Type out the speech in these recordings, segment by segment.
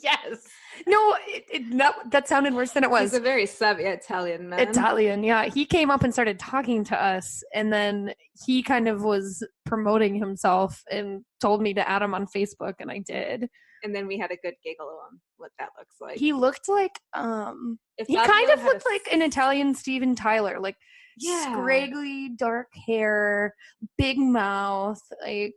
Yes. No, that sounded worse than it was. He's a very savvy Italian man. Italian, yeah. He came up and started talking to us, and then he kind of was promoting himself and told me to add him on Facebook, and I did. And then we had a good giggle on what that looks like. He looked like he kind of looked like an Italian Steven Tyler, like scraggly dark hair, big mouth, like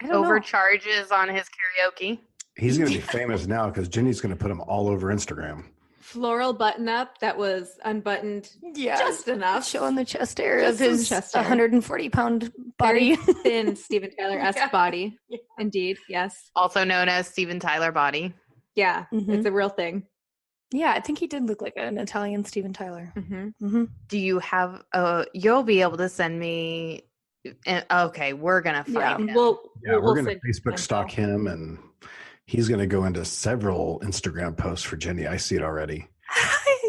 I don't know. Overcharges on his karaoke. He's going to be famous now because Jennie's going to put him all over Instagram. Floral button up that was unbuttoned just enough. Showing the chest area of his 140-pound body. Very thin Steven Tyler-esque body. Yeah. Indeed, yes. Also known as Steven Tyler body. Yeah, it's a real thing. Yeah, I think he did look like an Italian Steven Tyler. Do you have you'll be able to send me okay, we're going to find him. We're going to Facebook stalk him, and he's going to go into several Instagram posts for Jennie. I see it already.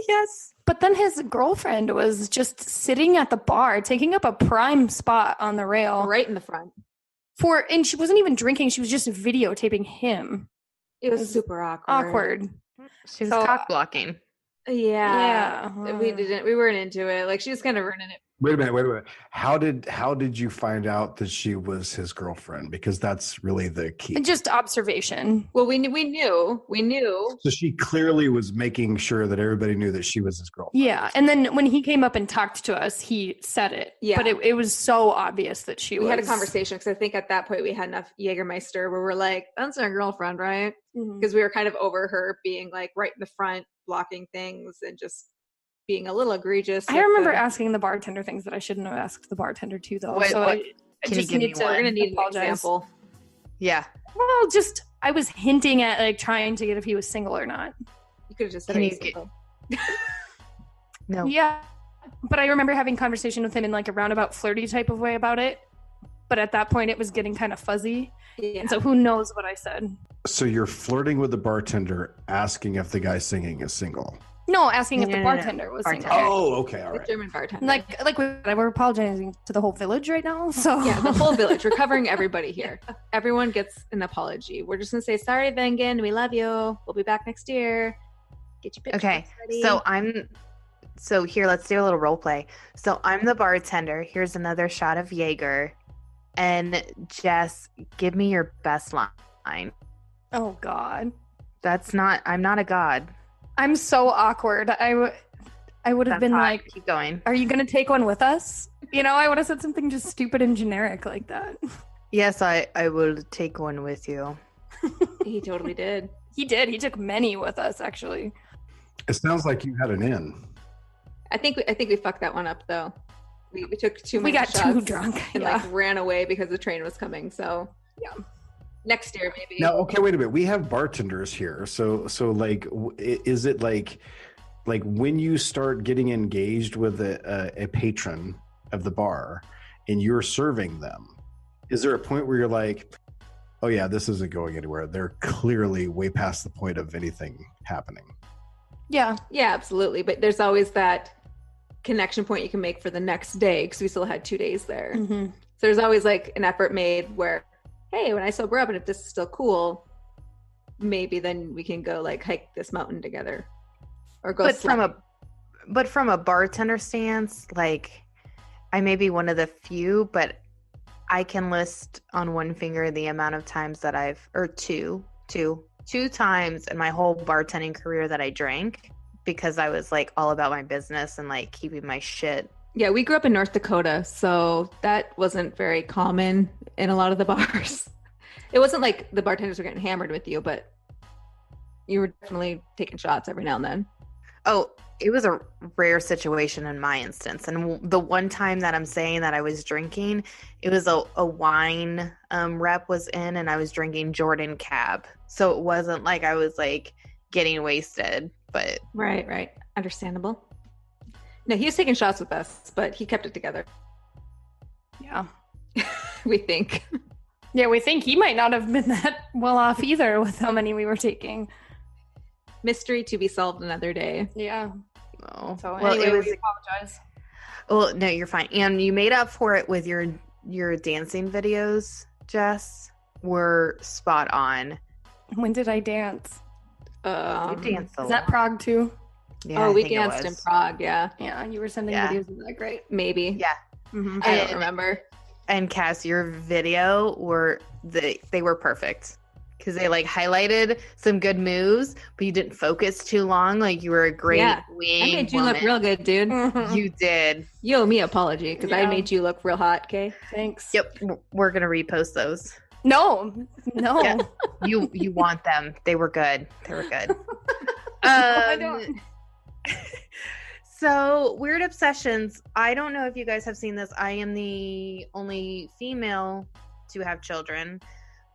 Yes. But then his girlfriend was just sitting at the bar, taking up a prime spot on the rail. Right in the front. And she wasn't even drinking. She was just videotaping him. It was super awkward. She was cock blocking. Yeah. We weren't into it. Like, she was kind of running it. Wait a minute. How did you find out that she was his girlfriend? Because that's really the key. And just observation. Well, we knew. So she clearly was making sure that everybody knew that she was his girlfriend. Yeah. And then when he came up and talked to us, he said it. Yeah. But it was so obvious that we had a conversation, because I think at that point we had enough Jägermeister where we're like, that's our girlfriend, right? Because we were kind of over her being like right in the front, blocking things and just being a little egregious. I remember asking the bartender things that I shouldn't have asked the bartender too, though. We're going to need an example. Yeah. Well, I was hinting at like trying to get if he was single or not. You could have just said single. No. Yeah. But I remember having conversation with him in like a roundabout flirty type of way about it. But at that point it was getting kind of fuzzy. Yeah. And so who knows what I said. So you're flirting with the bartender, asking if the guy singing is single. No, asking if the bartender was single. Oh, okay, all right. German bartender. Like we're apologizing to the whole village right now. So yeah, the whole village. We're covering everybody here. Everyone gets an apology. We're just gonna say sorry, Vengen. We love you. We'll be back next year. Get your pictures ready. So here, let's do a little role play. So I'm the bartender. Here's another shot of Jaeger, and Jess, give me your best line. Oh God, I'm not a god. I'm so awkward. I would have been like, keep going. Are you going to take one with us? I would have said something just stupid and generic like that. Yes, I will take one with you. He totally did. He did. He took many with us, actually. It sounds like you had an in. I think we fucked that one up, though. We took too many shots. We got too drunk. And ran away because the train was coming. So yeah. Next year, maybe. Now, okay, wait a minute. We have bartenders here. So like, is it like when you start getting engaged with a patron of the bar and you're serving them, is there a point where you're like, oh yeah, this isn't going anywhere? They're clearly way past the point of anything happening. Yeah. Yeah, absolutely. But there's always that connection point you can make for the next day, because we still had 2 days there. Mm-hmm. So there's always like an effort made where, hey, when I sober up and if this is still cool, maybe then we can go like hike this mountain together or go. But from a bartender stance, like I may be one of the few, but I can list on one finger the amount of times that two times in my whole bartending career that I drank, because I was like all about my business and like keeping my shit. Yeah, we grew up in North Dakota, so that wasn't very common in a lot of the bars. It wasn't like the bartenders were getting hammered with you, but you were definitely taking shots every now and then. Oh, it was a rare situation in my instance. And the one time that I'm saying that I was drinking, it was a wine rep was in, and I was drinking Jordan Cab. So it wasn't like I was like getting wasted, but. Right. Understandable. No, he was taking shots with us, but he kept it together. Yeah. We think. Yeah, we think he might not have been that well off either with how many we were taking. Mystery to be solved another day. Yeah. Oh. So anyway, we apologize. Well, no, you're fine. And you made up for it with your dancing videos, Jess. Were spot on. When did I dance? You danced a Is lot. that Prague too? Yeah, we danced in Prague. Yeah. Yeah, you were sending videos of that. Great. Maybe. Yeah. Mm-hmm. I don't remember. And Cass, your video they were perfect because they like highlighted some good moves, but you didn't focus too long. Like you were a great wing. I made you look real good, dude. You did. You owe me an apology because I made you look real hot. Okay. Thanks. Yep. We're gonna repost those. No. Yeah. You want them. They were good. I don't. So weird obsessions. I don't know if you guys have seen this. I am the only female to have children.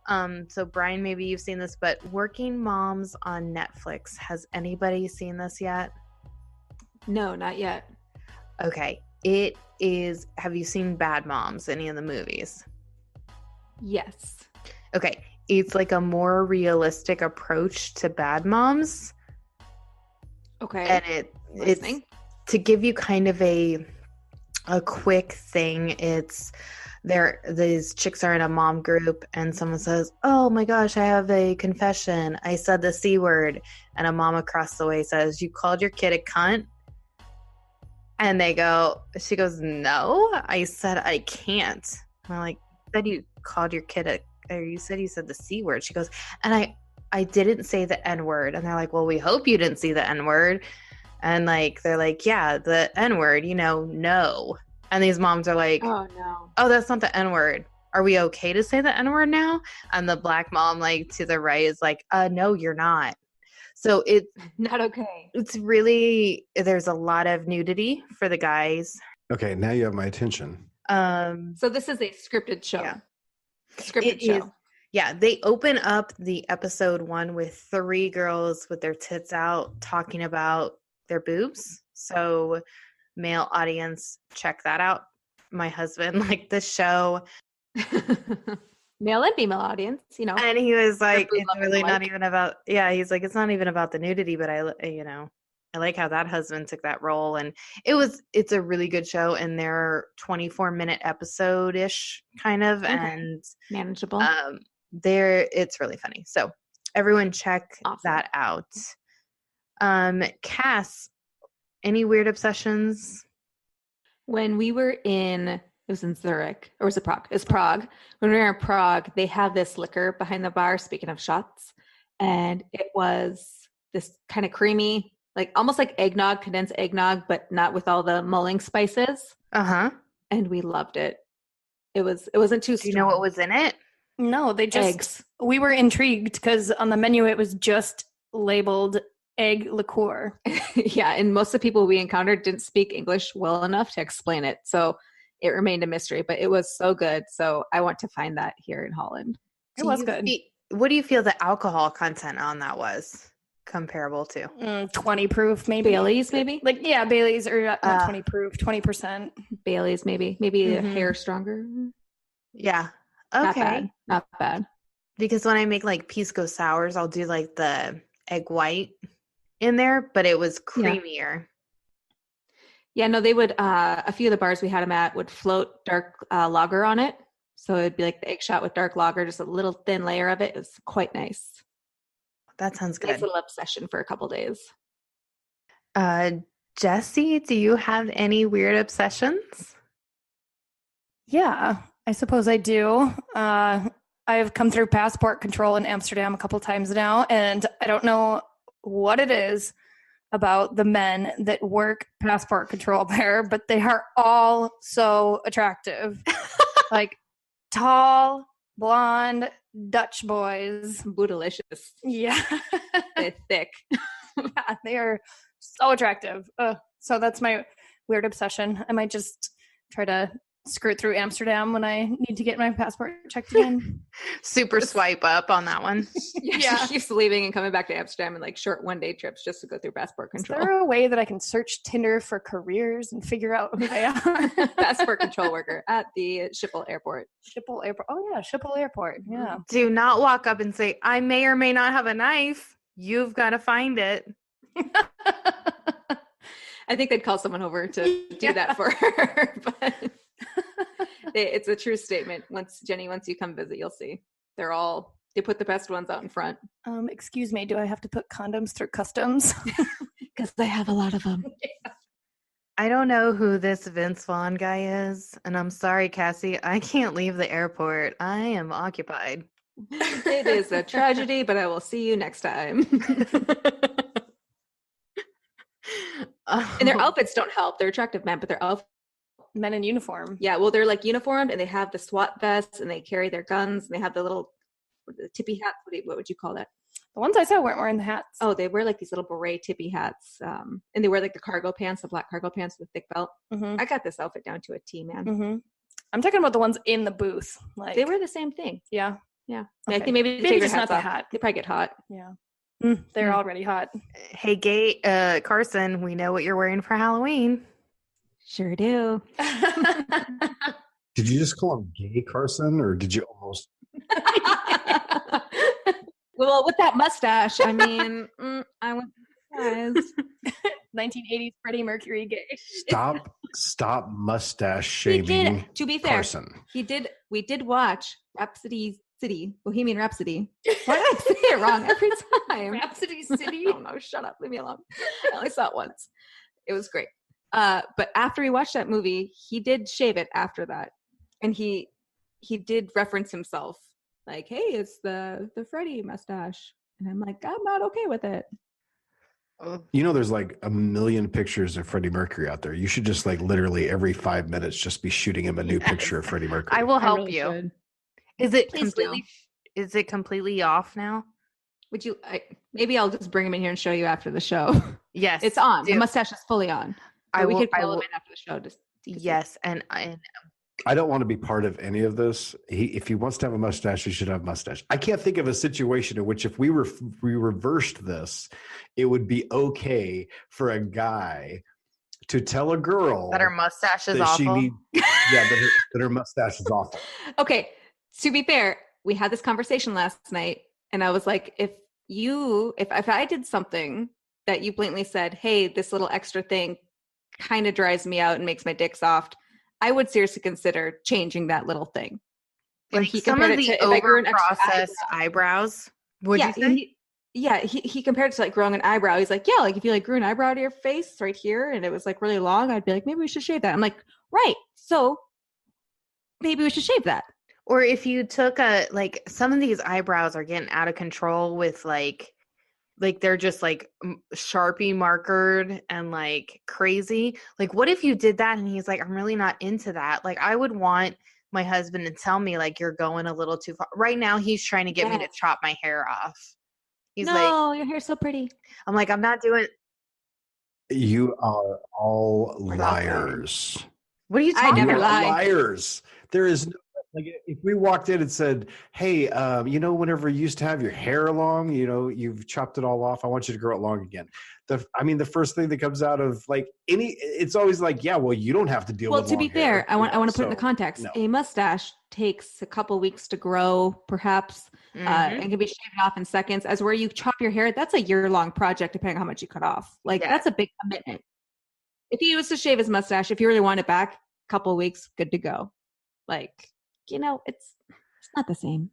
So Brian, maybe you've seen this, but Working Moms on Netflix. Has anybody seen this yet? No, not yet. Okay. It is. Have you seen Bad Moms? Any of the movies? Yes. Okay. It's like a more realistic approach to Bad Moms. Okay. And it's to give you kind of a quick thing. It's these chicks are in a mom group and someone says, "Oh my gosh, I have a confession. I said the C word." And a mom across the way says, "You called your kid a cunt?" And she goes, "No, I said I can't." And I'm like, "Said you called your kid you said you said the C word." She goes, "And I didn't say the N word." And they're like, "Well, we hope you didn't see the N word." And like, they're like, "Yeah, the N word, no." And these moms are like, "Oh no. Oh, that's not the N word. Are we okay to say the N word now?" And the black mom, like to the right, is like, "No, you're not." So it's not okay. It's really, there's a lot of nudity for the guys. Okay, now you have my attention. So this is a scripted show. Yeah. Scripted show. Yeah, they open up the episode 1 with 3 girls with their tits out talking about their boobs. So male audience, check that out. My husband liked the show. Male and female audience, And he was like, it's really not even about, he's like, it's not even about the nudity, but I like how that husband took that role. And it's a really good show, and they're 24-minute episode-ish kind of, and manageable. It's really funny. So everyone check that out. Cass, any weird obsessions? When we were it was in Zurich, or was it Prague? It was Prague. When we were in Prague, they have this liquor behind the bar, speaking of shots, and it was this kind of creamy, like almost like eggnog, condensed eggnog, but not with all the mulling spices. Uh-huh. And we loved it. It wasn't too strong. Do you know what was in it? No, they just eggs. We were intrigued because on the menu it was just labeled egg liqueur. Yeah, and most of the people we encountered didn't speak English well enough to explain it. So it remained a mystery, but it was so good. So I want to find that here in Holland. It was good. What do you feel the alcohol content on that was comparable to? 20 proof, maybe. Baileys, maybe? Baileys, or not 20 proof, 20%. Baileys, maybe. Maybe a hair stronger. Yeah. Okay. Not bad. Because when I make like pisco sours, I'll do like the egg white in there, but it was creamier. Yeah, no, they would, a few of the bars we had them at would float dark lager on it. So it'd be like the egg shot with dark lager, just a little thin layer of it. It was quite nice. That sounds good. Nice little obsession for a couple days. Jessie, do you have any weird obsessions? Yeah, I suppose I do. I've come through passport control in Amsterdam a couple times now, and I don't know what it is about the men that work passport control there, but they are all so attractive. Like tall, blonde, Dutch boys. Bootylicious. Yeah. They're thick. Yeah, they are so attractive. So that's my weird obsession. I might just try to skirt through Amsterdam when I need to get my passport checked again. Super swipe up on that one. Yeah. She keeps leaving and coming back to Amsterdam in like short one-day trips just to go through passport control. Is there a way that I can search Tinder for careers and figure out who they are? Passport control worker at the Schiphol Airport. Schiphol Airport. Oh yeah, Schiphol Airport. Yeah. Do not walk up and say, "I may or may not have a knife." You've got to find it. I think they'd call someone over to do that for her, but it's a true statement. Once you come visit, you'll see they're all They put the best ones out in front. Excuse me, do I have to put condoms through customs? Because I have a lot of them. I don't know who this Vince Vaughn guy is, and I'm sorry, Cassie. I can't leave the airport. I am occupied. It is a tragedy, but I will see you next time. And their outfits don't help. They're attractive men, but their outfits. Men in uniform. Yeah, well, they're like uniformed, and they have the SWAT vests, and they carry their guns, and they have the little tippy hats. What would you call that? The ones I saw weren't wearing the hats. Oh, they wear like these little beret tippy hats, and they wear like the cargo pants, the black cargo pants with a thick belt. Mm-hmm. I got this outfit down to a T, man. Mm-hmm. I'm talking about the ones in the booth. Like they wear the same thing. Yeah. Yeah. Okay. I think maybe Maybe just not the hat. They probably get hot. Yeah. They're already hot. Hey, Carson, we know what you're wearing for Halloween. Sure do. Did you just call him gay, Carson, or did you almost? Well, with that mustache, I mean, I went surprised. 1980s Freddie Mercury gay. Stop mustache shaving. To be fair, Carson. We did watch Bohemian Rhapsody. Why did I say it wrong every time? Rhapsody City? Oh no, shut up. Leave me alone. I only saw it once. It was great. But after he watched that movie, he did shave it after that. And he did reference himself. Like, hey, it's the Freddie mustache. And I'm like, I'm not okay with it. You know, there's like a million pictures of Freddie Mercury out there. You should just like literally every 5 minutes just be shooting him a new picture of Freddie Mercury. I will help really you. Should. Is it completely off now? Would you? Maybe I'll just bring him in here and show you after the show. Yes, it's on. Do. The mustache is fully on. We could call him in after the show. Yes, and I don't want to be part of any of this. If he wants to have a mustache, he should have a mustache. I can't think of a situation in which if we reversed this, it would be okay for a guy to tell a girl that her mustache is that awful. That her mustache is awful. Okay, to be fair, we had this conversation last night, and I was like, if I did something that you blatantly said, hey, this little extra thing kind of dries me out and makes my dick soft, I would seriously consider changing that little thing. And like he some of the over-processed eyebrows. Would you say? He compared it to like growing an eyebrow. He's like, yeah, like if you like grew an eyebrow to your face right here and it was like really long, I'd be like, maybe we should shave that. I'm like, right. So maybe we should shave that. Or if you took some of these eyebrows are getting out of control with like they're just like Sharpie markered and like crazy. Like, what if you did that and he's like, I'm really not into that. Like, I would want my husband to tell me like, you're going a little too far. Right now, he's trying to get me to chop my hair off. He's like, your hair's so pretty. I'm like, I'm not doing. You are all liars. What are you talking about? I never lie. Liars. There is no. Like if we walked in and said, hey, whenever you used to have your hair long, you've chopped it all off. I want you to grow it long again. The first thing that comes out of it's always like, yeah, well, you don't have to deal with long hair. Well, to be fair, I want to put in the context. No. A mustache takes a couple weeks to grow, perhaps, and can be shaved off in seconds. As where you chop your hair, that's a year-long project, depending on how much you cut off. That's a big commitment. If he was to shave his mustache, if you really want it back, a couple of weeks, good to go. It's not the same.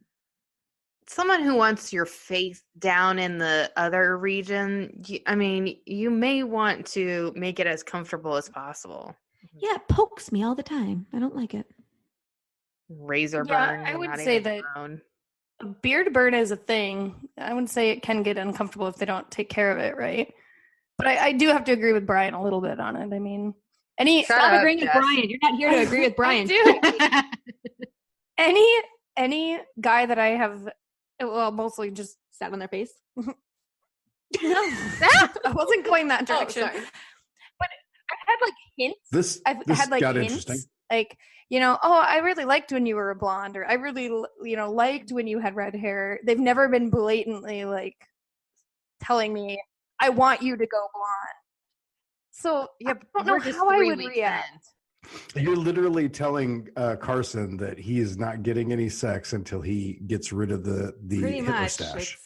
Someone who wants your face down in the other region, you may want to make it as comfortable as possible. Yeah, it pokes me all the time. I don't like it. Razor burn. I would say that a beard burn is a thing. I would say it can get uncomfortable if they don't take care of it, right? But I do have to agree with Brian a little bit on it. I mean, stop agreeing with Brian. You're not here to agree with Brian. Any guy that I have, mostly just sat on their face. No, I wasn't going that direction. But I've had like hints. This had like got hints, interesting. like I really liked when you were a blonde, or I really liked when you had red hair. They've never been blatantly like telling me I want you to go blonde. So I don't know how I would react. You're literally telling Carson that he is not getting any sex until he gets rid of the Hitler stash.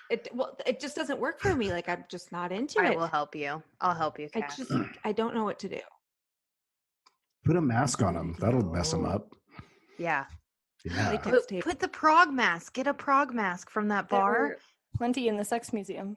It just doesn't work for me. Like, I'm just not into it. I will help you. I'll help you, Cass. I don't know what to do. Put a mask on him. That'll mess him up. Yeah. Yeah. Latex tape. Put the prog mask. Get a prog mask from that bar. Plenty in the sex museum.